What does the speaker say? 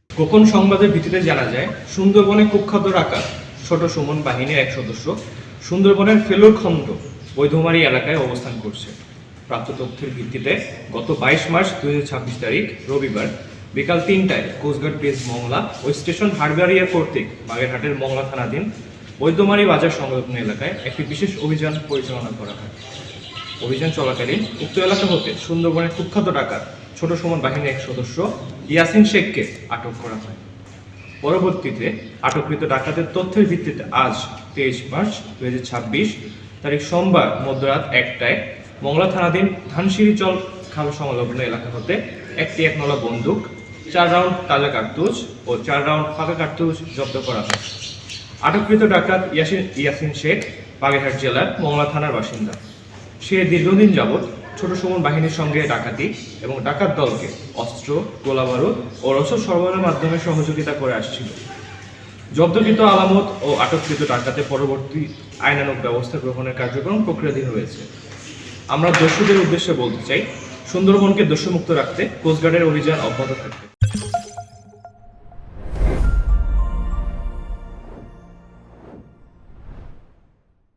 গোপন সংবাদের ভিত্তিতে জানা যায়, সুন্দরবনে কুখ্যাত ডাকাত ছোট সুমন বাহিনীর এক সদস্য সুন্দরবনের ফেলুর খন্ড বৈধমারী এলাকায় অবস্থান করছে। প্রাপ্ত তথ্যের ভিত্তিতে গত 22 মার্চ 2026 তারিখ রবিবার বিকাল 3টায় কোস্টগার্ড বেস মংলা ও স্টেশন হারবারিয়া কর্তৃক বাগেরহাটের মংলা থানাধীন বৈদ্যমারী বাজার সংলগ্ন এলাকায় একটি বিশেষ অভিযান পরিচালনা করা হয়। অভিযান চলাকালীন উক্ত এলাকা হতে সুন্দরবনের কুখ্যাত ডাকাত ছোট সুমন বাহিনীর এক সদস্য ইয়াসিন শেখকে আটক করা হয়। পরবর্তীতে আটককৃত ডাকাতের তথ্যের ভিত্তিতে আজ 23 মার্চ 2026 তারিখ সোমবার মধ্যরাত 1টায় মংলা থানাধীন ধানসিঁড়িচল খাল সংলগ্ন এলাকা হতে একটি 1 নলা বন্দুক, 4 রাউন্ড তাজা কার্তুজ ও 4 রাউন্ড ফাঁকা কার্তুজ জব্দ করা হয়। আটককৃত ডাকাত ইয়াসিন শেখ বাগেরহাট জেলার মংলা থানার বাসিন্দা। সে দীর্ঘদিন যাবৎ ছোট সুমন বাহিনীর সঙ্গে ডাকাতি এবং ডাকাত দলকে অস্ত্র, গোলাবারুদ ও রসদ সরবরাহের মাধ্যমে সহযোগিতা করে আসছিল। জব্দকৃত আলামত ও আটককৃত ডাকাতের পরবর্তী আইনানুগ ব্যবস্থা গ্রহণের কার্যক্রম প্রক্রিয়াধীন রয়েছে। আমরা দস্যুদের উদ্দেশ্যে বলতে চাই, সুন্দরবনকে দস্যুমুক্ত রাখতে কোস্টগার্ডের অভিযান অব্যাহত থাকবে।